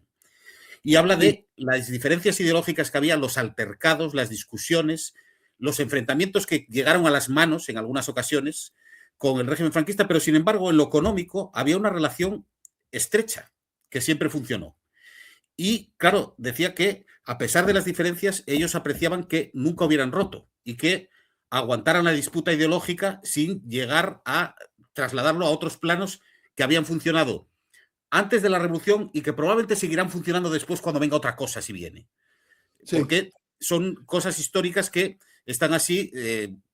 Y habla Sí, de las diferencias ideológicas que había, los altercados, las discusiones, los enfrentamientos que llegaron a las manos en algunas ocasiones con el régimen franquista, pero sin embargo en lo económico había una relación estrecha que siempre funcionó. Y claro, decía que a pesar de las diferencias, ellos apreciaban que nunca hubieran roto y que aguantaran la disputa ideológica sin llegar a trasladarlo a otros planos que habían funcionado antes de la revolución y que probablemente seguirán funcionando después cuando venga otra cosa, si viene. sí. Porque son cosas históricas que están así,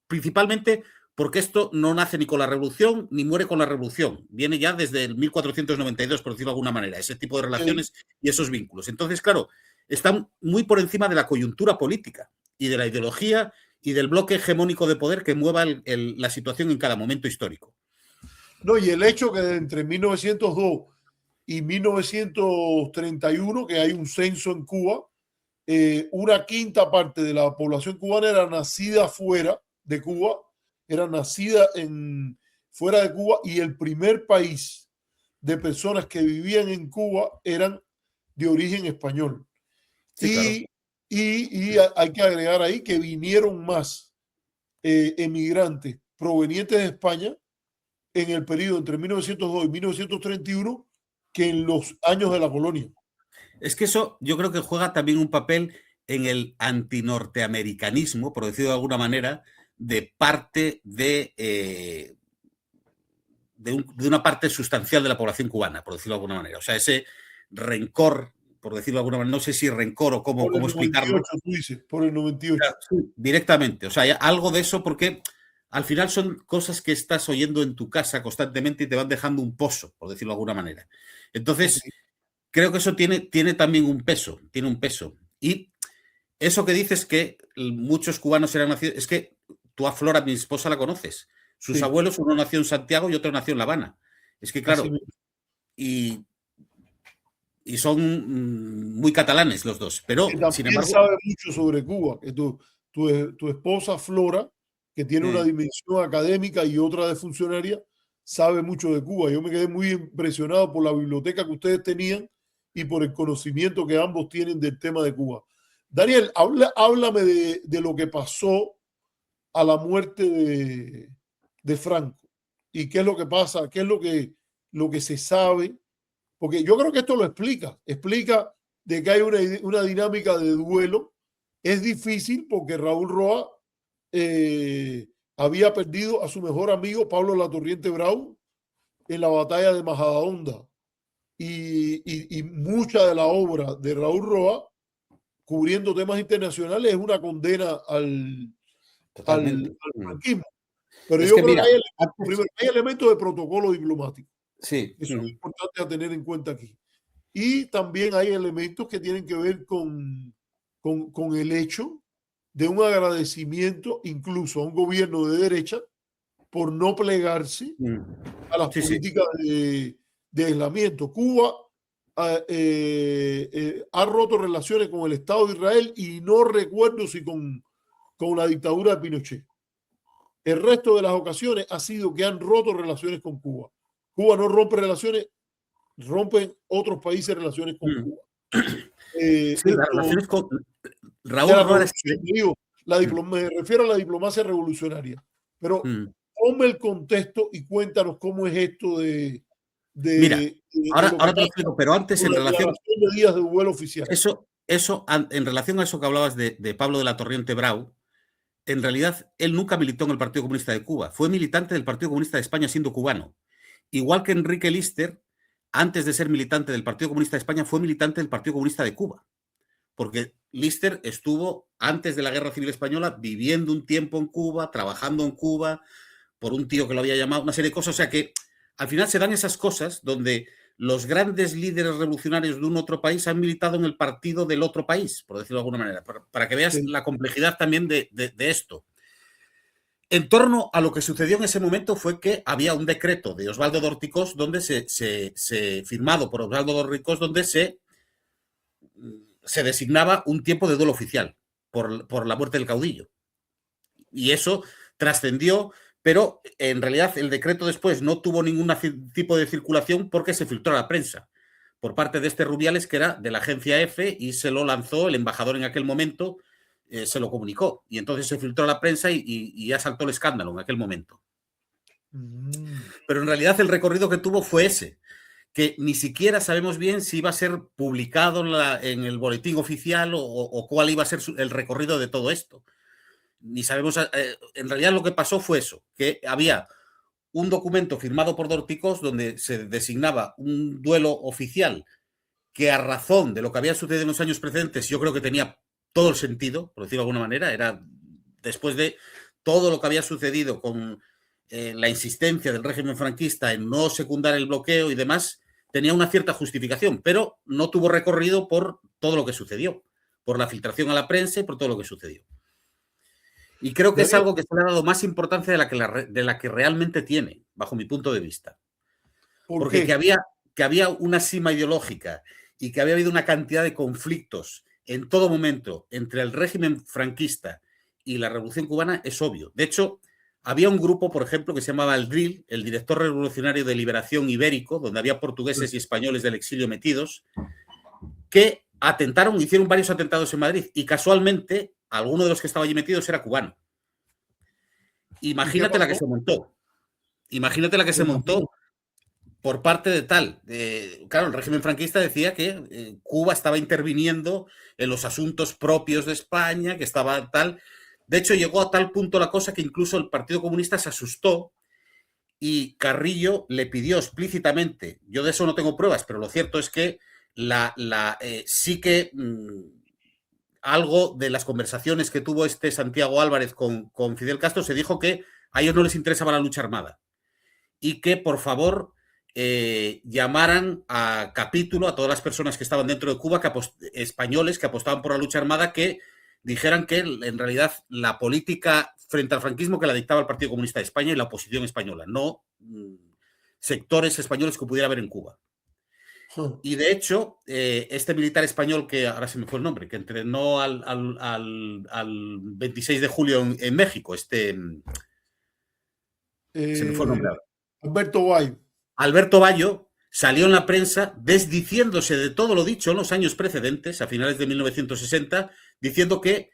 principalmente porque esto no nace ni con la revolución ni muere con la revolución. Viene ya desde el 1492, por decirlo de alguna manera, ese tipo de Sí. relaciones y esos vínculos. Entonces, claro, están muy por encima de la coyuntura política y de la ideología y del bloque hegemónico de poder que mueva la situación en cada momento histórico. No, y el hecho que entre 1902 y 1931, que hay un censo en Cuba, una quinta parte de la población cubana era nacida fuera de Cuba, era nacida fuera de Cuba y el primer país de personas que vivían en Cuba eran de origen español. Sí, claro. Y, y hay que agregar ahí que vinieron más emigrantes provenientes de España en el periodo entre 1902 y 1931 que en los años de la colonia. Es que eso yo creo que juega también un papel en el antinorteamericanismo, por decirlo de alguna manera, de parte de una parte sustancial de la población cubana, por decirlo de alguna manera. O sea, ese rencor, por decirlo de alguna manera, no sé si rencor o Por el cómo explicarlo, 98, tú dices, por el 98. directamente. O sea, hay algo de eso porque al final son cosas que estás oyendo en tu casa constantemente y te van dejando un pozo, por decirlo de alguna manera. Ok. Entonces, creo que eso tiene también un peso, tiene un peso. Y eso que dices que muchos cubanos eran nacidos, es que tú a Flora, mi esposa, la conoces. Sus Sí, abuelos, uno nació en Santiago y otro nació en La Habana. Es que, así claro, mismo. y, y son muy catalanes los dos, Que pero sin también embargo, sabe mucho sobre Cuba, que tu esposa Flora, que tiene una eh, dimensión académica y otra de funcionaria, sabe mucho de Cuba. Yo me quedé muy impresionado por la biblioteca que ustedes tenían y por el conocimiento que ambos tienen del tema de Cuba. Daniel, háblame de lo que pasó a la muerte de Franco y qué es lo que pasa, qué es lo que se sabe, porque yo creo que esto lo explica de que hay una dinámica de duelo. Es difícil porque Raúl Roa había perdido a su mejor amigo Pablo Latorriente Brau en la batalla de Majadahonda y mucha de la obra de Raúl Roa cubriendo temas internacionales es una condena al franquismo. Pero Es yo que creo mira, que hay elementos de protocolo diplomático sí. que son importantes a tener en cuenta aquí. Y también hay elementos que tienen que ver con el hecho de un agradecimiento incluso a un gobierno de derecha por no plegarse a las políticas de aislamiento. Cuba ha roto relaciones con el Estado de Israel y no recuerdo si con la dictadura de Pinochet. El resto de las ocasiones ha sido que han roto relaciones con Cuba. Cuba no rompe relaciones, rompen otros países relaciones con Cuba. Sí, las relaciones con Raúl Roa. Me refiero a la diplomacia revolucionaria. Pero ponme el contexto y cuéntanos cómo es esto Mira, ahora te lo explico, pero antes en relación de días de vuelo oficial. Eso, en relación a eso que hablabas de Pablo de Latorriente Brau, en realidad él nunca militó en el Partido Comunista de Cuba, fue militante del Partido Comunista de España siendo cubano. Igual que Enrique Lister, antes de ser militante del Partido Comunista de España, fue militante del Partido Comunista de Cuba. Porque Lister estuvo, antes de la Guerra Civil Española, viviendo un tiempo en Cuba, trabajando en Cuba, por un tío que lo había llamado, una serie de cosas. O sea que al final se dan esas cosas donde los grandes líderes revolucionarios de un otro país han militado en el partido del otro país, por decirlo de alguna manera, para que veas la complejidad también de esto. En torno a lo que sucedió en ese momento fue que había un decreto de Osvaldo Dorticós donde firmado por Osvaldo Dorticós donde se designaba un tiempo de duelo oficial por la muerte del caudillo. Y eso trascendió, pero en realidad el decreto después no tuvo ningún tipo de circulación porque se filtró a la prensa por parte de este Rubiales, que era de la agencia EFE, y se lo lanzó el embajador en aquel momento, se lo comunicó. Y entonces se filtró a la prensa y ya saltó el escándalo en aquel momento. Pero en realidad el recorrido que tuvo fue ese, que ni siquiera sabemos bien si iba a ser publicado en el boletín oficial o cuál iba a ser el recorrido de todo esto. Ni sabemos, en realidad lo que pasó fue eso, que había un documento firmado por Dorticós donde se designaba un duelo oficial que a razón de lo que había sucedido en los años precedentes yo creo que tenía todo el sentido, por decirlo de alguna manera, era después de todo lo que había sucedido con la insistencia del régimen franquista en no secundar el bloqueo y demás, tenía una cierta justificación, pero no tuvo recorrido por todo lo que sucedió, por la filtración a la prensa y por todo lo que sucedió. Y creo que es algo que se le ha dado más importancia de la que realmente tiene, bajo mi punto de vista. Porque que había una sima ideológica y que había habido una cantidad de conflictos en todo momento entre el régimen franquista y la Revolución Cubana es obvio. De hecho, había un grupo, por ejemplo, que se llamaba el DRIL, el Director Revolucionario de Liberación Ibérico, donde había portugueses y españoles del exilio metidos, que hicieron varios atentados en Madrid y casualmente alguno de los que estaba allí metidos era cubano. Imagínate la que se montó. Imagínate la que se montó por parte de tal. Claro, el régimen franquista decía que Cuba estaba interviniendo en los asuntos propios de España, que estaba tal. De hecho, llegó a tal punto la cosa que incluso el Partido Comunista se asustó y Carrillo le pidió explícitamente, yo de eso no tengo pruebas, pero lo cierto es que sí que algo de las conversaciones que tuvo este Santiago Álvarez con Fidel Castro se dijo que a ellos no les interesaba la lucha armada y que por favor llamaran a capítulo a todas las personas que estaban dentro de Cuba, españoles que apostaban por la lucha armada, que dijeran que en realidad la política frente al franquismo que la dictaba el Partido Comunista de España y la oposición española, no sectores españoles que pudiera haber en Cuba. Y de hecho, este militar español, que ahora se me fue el nombre, que entrenó al 26 de julio en México, se me fue el nombre ahora. Alberto Bayo. Alberto Bayo salió en la prensa desdiciéndose de todo lo dicho en los años precedentes, a finales de 1960, diciendo que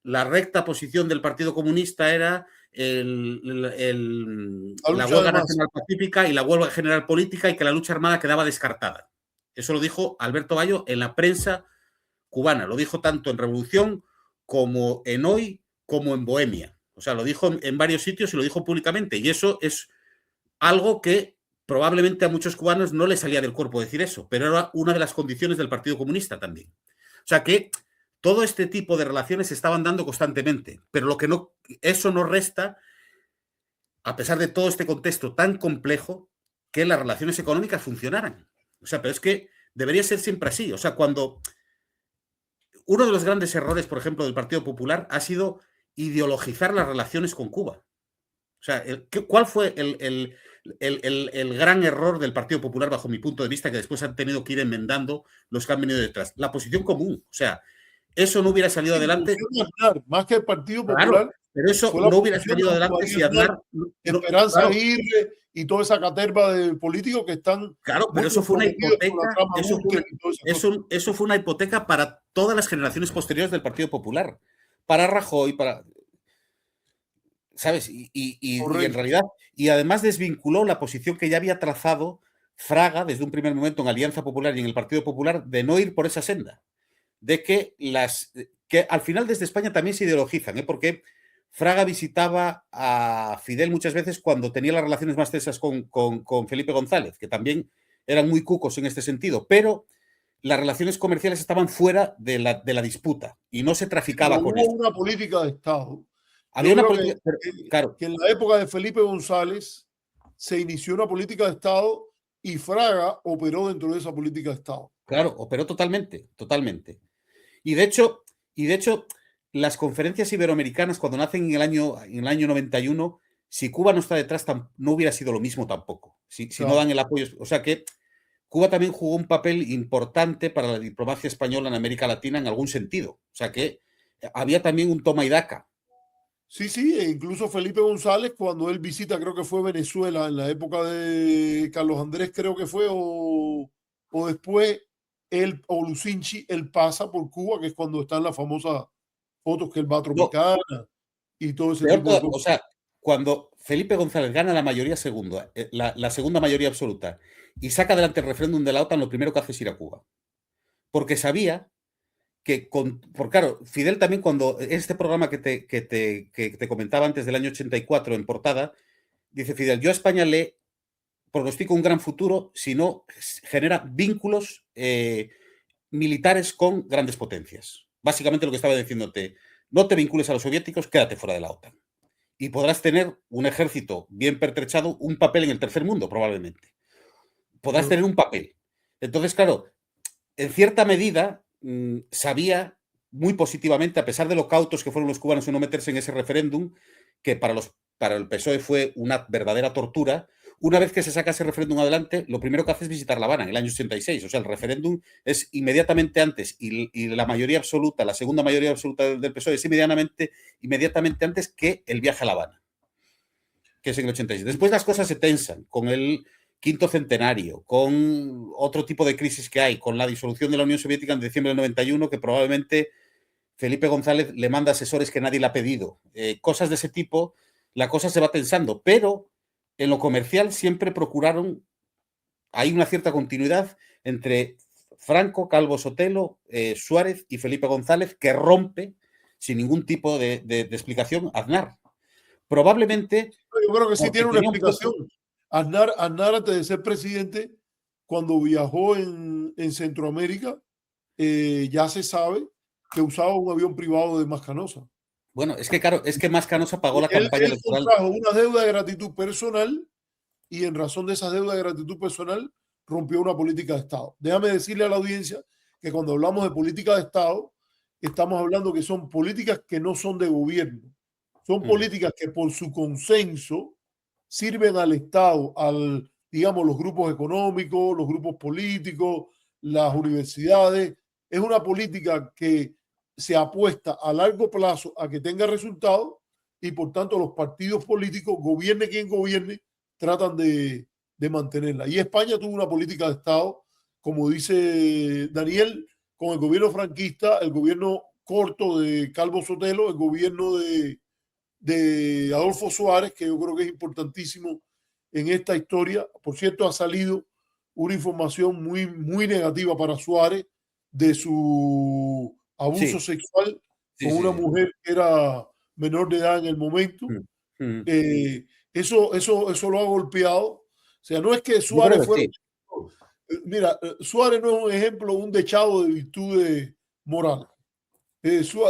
la recta posición del Partido Comunista era la huelga nacional pacífica y la huelga general política, y que la lucha armada quedaba descartada. Eso lo dijo Alberto Bayo en la prensa cubana. Lo dijo tanto en Revolución como en Hoy, como en Bohemia. O sea, lo dijo en varios sitios y lo dijo públicamente. Y eso es algo que probablemente a muchos cubanos no les salía del cuerpo decir eso, pero era una de las condiciones del Partido Comunista también. O sea que todo este tipo de relaciones se estaban dando constantemente, pero lo que no, eso no resta, a pesar de todo este contexto tan complejo, que las relaciones económicas funcionaran. O sea, pero es que debería ser siempre así. O sea, cuando uno de los grandes errores, por ejemplo, del Partido Popular ha sido ideologizar las relaciones con Cuba. O sea, ¿cuál fue el gran error del Partido Popular, bajo mi punto de vista, que después han tenido que ir enmendando los que han venido detrás? La posición común. O sea, eso no hubiera salido adelante. Más que el Partido Popular. Claro, pero eso no hubiera salido adelante si Aznar. Esperanza Aguirre y toda esa caterva de políticos que están. Claro, pero eso fue una hipoteca. Eso fue una hipoteca para todas las generaciones posteriores del Partido Popular. Para Rajoy, para. ¿Sabes? Y en realidad, y además desvinculó la posición que ya había trazado Fraga desde un primer momento en Alianza Popular y en el Partido Popular, de no ir por esa senda. De que al final desde España también se ideologizan, porque Fraga visitaba a Fidel muchas veces cuando tenía las relaciones más tensas con Felipe González, que también eran muy cucos en este sentido, pero las relaciones comerciales estaban fuera de la disputa y no se traficaba con eso. Hubo una política de Estado. Había una política, claro. Que en la época de Felipe González se inició una política de Estado y Fraga operó dentro de esa política de Estado. Claro, operó totalmente, totalmente. Y de hecho, las conferencias iberoamericanas, cuando nacen en el año 91, si Cuba no está detrás, no hubiera sido lo mismo tampoco. Si no dan el apoyo. O sea que Cuba también jugó un papel importante para la diplomacia española en América Latina en algún sentido. O sea que había también un toma y daca. Sí, e incluso Felipe González, cuando él visita, creo que fue Venezuela, en la época de Carlos Andrés, creo que fue, o después, él o Lucinchi, él pasa por Cuba, que es cuando están las famosas fotos que él va a Tropicana y todo ese tipo de cosas. O sea, cuando Felipe González gana la mayoría segunda, la segunda mayoría absoluta, y saca adelante el referéndum de la OTAN, lo primero que hace es ir a Cuba. Porque sabía que, por claro, Fidel también, cuando este programa que te comentaba antes del año 84 en portada, dice Fidel, yo a España le pronostico un gran futuro si no genera vínculos militares con grandes potencias. Básicamente lo que estaba diciéndote, no te vincules a los soviéticos, quédate fuera de la OTAN. Y podrás tener un ejército bien pertrechado, un papel en el tercer mundo, probablemente. Podrás tener un papel. Entonces, claro, en cierta medida, sabía muy positivamente, a pesar de lo cautos que fueron los cubanos en no meterse en ese referéndum, que para el PSOE fue una verdadera tortura. Una vez que se saca ese referéndum adelante, lo primero que hace es visitar La Habana en el año 86. O sea, el referéndum es inmediatamente antes y la mayoría absoluta, la segunda mayoría absoluta del PSOE es inmediatamente antes que el viaje a La Habana, que es en el 86. Después las cosas se tensan con el quinto centenario, con otro tipo de crisis que hay, con la disolución de la Unión Soviética en diciembre del 91, que probablemente Felipe González le manda asesores que nadie le ha pedido. Cosas de ese tipo, la cosa se va tensando, pero en lo comercial siempre procuraron, hay una cierta continuidad entre Franco, Calvo Sotelo, Suárez y Felipe González, que rompe sin ningún tipo de explicación Aznar. Probablemente... Yo creo que sí tiene una explicación. Aznar, antes de ser presidente, cuando viajó en Centroamérica, ya se sabe que usaba un avión privado de Mascanosa. Bueno, es que claro, es que Mascanosa pagó la campaña electoral. Contrajo una deuda de gratitud personal y en razón de esa deuda de gratitud personal rompió una política de Estado. Déjame decirle a la audiencia que cuando hablamos de política de Estado, estamos hablando que son políticas que no son de gobierno. Son políticas que por su consenso sirven al Estado, digamos, los grupos económicos, los grupos políticos, las universidades. Es una política que se apuesta a largo plazo a que tenga resultados y por tanto los partidos políticos, gobierne quien gobierne, tratan de de mantenerla. Y España tuvo una política de Estado, como dice Daniel, con el gobierno franquista, el gobierno corto de Calvo Sotelo, el gobierno de Adolfo Suárez, que yo creo que es importantísimo en esta historia. Por cierto, ha salido una información muy negativa para Suárez de su abuso sexual con una mujer que era menor de edad en el momento. Eso lo ha golpeado. O sea, no es que Suárez fuera... Mira, Suárez no es un ejemplo, un dechado de virtudes morales.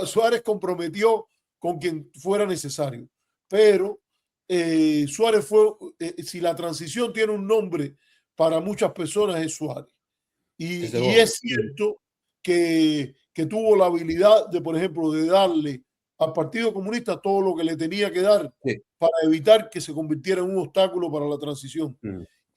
Suárez comprometió con quien fuera necesario, pero Suárez fue, si la transición tiene un nombre para muchas personas es Suárez. Y es cierto que tuvo la habilidad de, por ejemplo, de darle al Partido Comunista todo lo que le tenía que dar para evitar que se convirtiera en un obstáculo para la transición.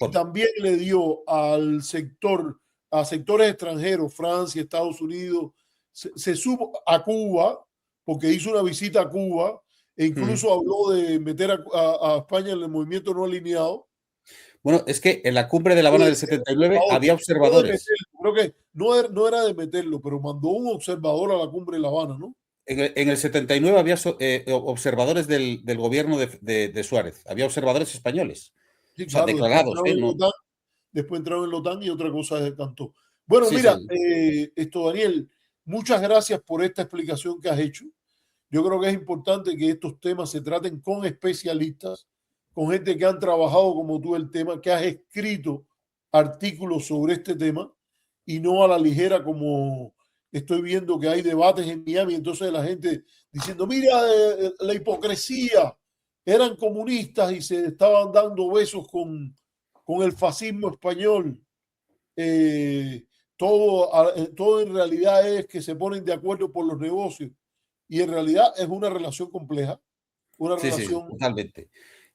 Y también le dio a sectores extranjeros, Francia, Estados Unidos, se supo a Cuba, porque hizo una visita a Cuba e incluso habló de meter a España en el movimiento no alineado. Bueno, es que en la cumbre de La Habana del 79 había observadores. Creo que no era de meterlo, pero mandó un observador a la cumbre de La Habana, ¿no? En el 79 había observadores del gobierno de Suárez, había observadores españoles, sí, o sea, claro, declarados. Después entraron en la OTAN y otra cosa se cantó. Bueno, mira, Daniel, muchas gracias por esta explicación que has hecho. Yo creo que es importante que estos temas se traten con especialistas, con gente que han trabajado como tú el tema, que has escrito artículos sobre este tema y no a la ligera como estoy viendo que hay debates en Miami, entonces la gente diciendo, mira, la hipocresía, eran comunistas y se estaban dando besos con el fascismo español. Todo en realidad es que se ponen de acuerdo por los negocios y en realidad es una relación compleja, una relación totalmente.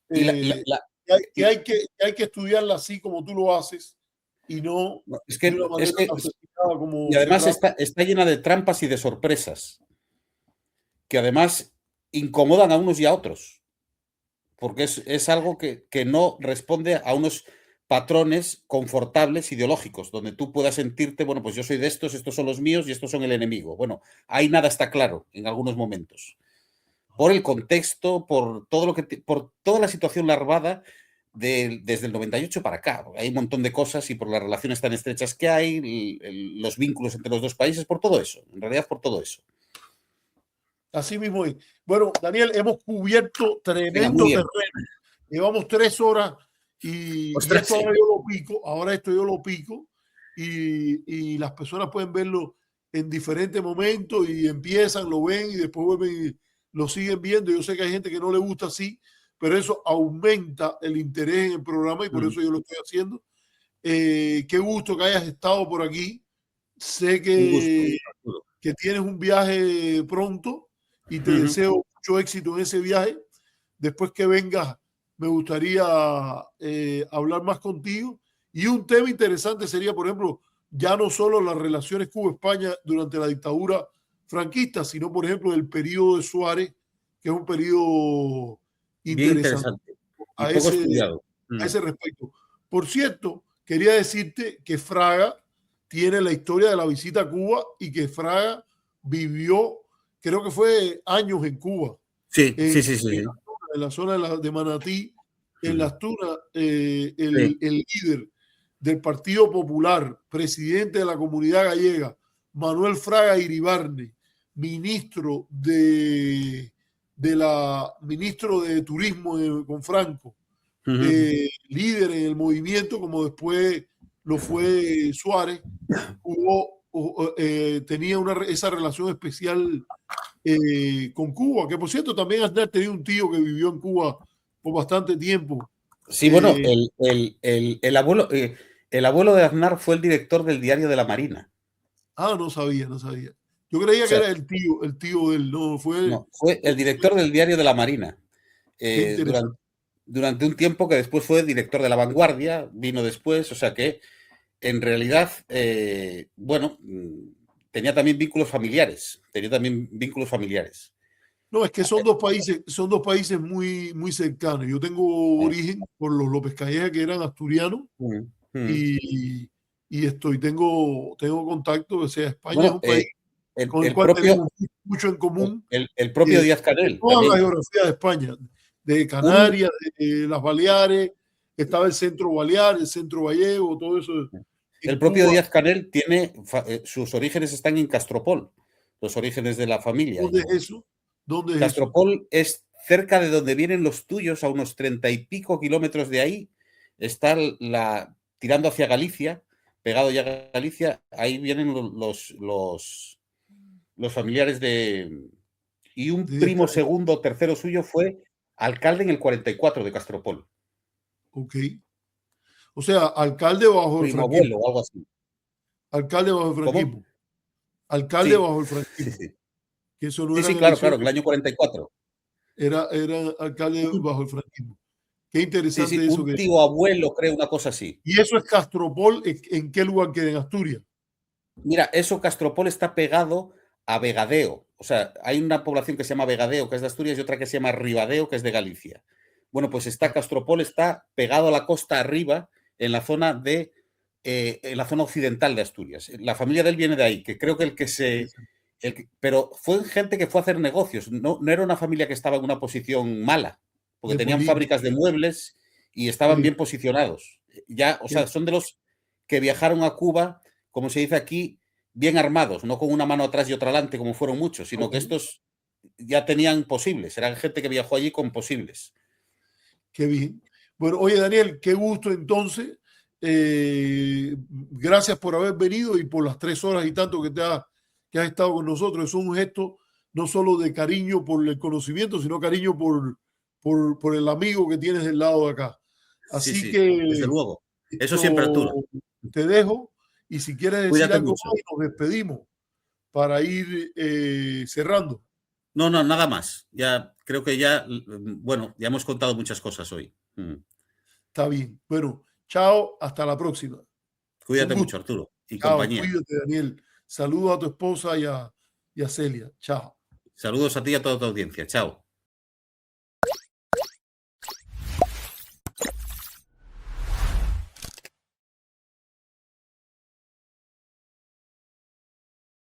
que hay que estudiarla así como tú lo haces y no de una manera tan sofisticada como... Y además está llena de trampas y de sorpresas que además incomodan a unos y a otros, porque es algo que no responde a unos patrones confortables ideológicos, donde tú puedas sentirte, bueno, pues yo soy de estos son los míos y estos son el enemigo. Bueno, ahí nada está claro en algunos momentos. Por el contexto, por toda la situación larvada desde el 98 para acá. Hay un montón de cosas y por las relaciones tan estrechas que hay, los vínculos entre los dos países, por todo eso, en realidad por todo eso. Así mismo es. Bueno, Daniel, hemos cubierto tremendo terreno. Llevamos 3 horas y esto ahora esto yo lo pico y las personas pueden verlo en diferentes momentos y empiezan, lo ven y después vuelven y lo siguen viendo. Yo sé que hay gente que no le gusta así, pero eso aumenta el interés en el programa y por eso yo lo estoy haciendo. Qué gusto que hayas estado por aquí. Sé que tienes un viaje pronto y te deseo mucho éxito en ese viaje. Después que vengas, me gustaría hablar más contigo. Y un tema interesante sería, por ejemplo, ya no solo las relaciones Cuba-España durante la dictadura franquista, sino, por ejemplo, el periodo de Suárez, que es un periodo interesante. Y poco estudiado. A ese respecto. Por cierto, quería decirte que Fraga tiene la historia de la visita a Cuba y que Fraga vivió, creo que fue años en Cuba. Sí. En la zona de Manatí, en Las Tunas, el líder del Partido Popular, presidente de la Comunidad Gallega, Manuel Fraga Iribarne, ministro de Turismo con Franco, líder en el movimiento, como después lo fue Suárez, tenía esa relación especial con Cuba, que por cierto también has tenido un tío que vivió en Cuba por bastante tiempo. Sí, bueno, el abuelo de Aznar fue el director del Diario de la Marina. Ah, no sabía. Yo creía que era el tío de él, no, fue el director del Diario de la Marina. Durante un tiempo, que después fue director de La Vanguardia, vino después, o sea que en realidad, bueno, tenía también vínculos familiares. No, es que son dos países muy, muy cercanos. Yo tengo origen por los López Calleja, que eran asturianos, y, tengo contacto, o sea, España es Bueno, un país con el el cual propio, tenemos mucho en común, el propio de Díaz-Canel toda la también. geografía de España, de Un, Canarias, de las Baleares, estaba el centro balear, el centro gallego, todo eso el en propio Cuba. Díaz-Canel tiene, sus orígenes están en Castropol, los orígenes de la familia. ¿Dónde es eso? ¿Dónde es eso? Castropol es cerca de donde vienen los tuyos, a unos 30 y pico kilómetros de ahí. Está tirando hacia Galicia, pegado ya a Galicia, ahí vienen los familiares de... Y un De Díaz primo Canel. segundo o tercero suyo fue alcalde en el 44 de Castropol. Ok. O sea, alcalde bajo el Primo franquismo. abuelo o algo así. Alcalde bajo el ¿Cómo? franquismo. Alcalde Sí, bajo el sí, franquismo. sí. Que eso no Sí, sí, eran claro, claro, elecciones, en el año 44. era alcalde bajo el franquismo. Qué Sí, sí, interesante eso un que. tío abuelo, creo, una cosa así. Y eso es Castropol, ¿en qué lugar queda? En Asturias. Mira, eso Castropol está pegado a Vegadeo. O sea, hay una población que se llama Vegadeo, que es de Asturias, y otra que se llama Ribadeo, que es de Galicia. Bueno, pues Ah, Castropol está pegado a la costa arriba, en la zona en la zona occidental de Asturias. La familia de él viene de ahí, que creo que interesante. pero fue gente que fue a hacer negocios. No era una familia que estaba en una posición mala, porque De tenían política. fábricas de muebles y estaban Sí, bien posicionados. Ya, o qué, sea, son de los que viajaron a Cuba, como se dice aquí, bien armados, no con una mano atrás y otra adelante, como fueron muchos, sino ok, que estos ya tenían posibles, eran gente que viajó allí con posibles. qué bien. Bueno, oye, Daniel, qué gusto entonces. Gracias por haber venido y por las 3 horas y tanto que has estado con nosotros. Es un gesto no solo de cariño por el conocimiento, sino cariño por el amigo que tienes del lado de acá. Sí, Así sí, desde que luego. Eso siempre, esto Arturo. te dejo y si quieres decir Cuídate algo mucho. más, nos despedimos para ir cerrando. No, no, nada más. Ya creo que ya, bueno, ya hemos contado muchas cosas hoy. Está bien. Bueno, chao, hasta la próxima. Un Cuídate mucho, gusto. Arturo, y Chao, compañía. cuídate, Daniel. Saludos a tu esposa y a Celia. Chao. Saludos a ti y a toda tu audiencia. Chao.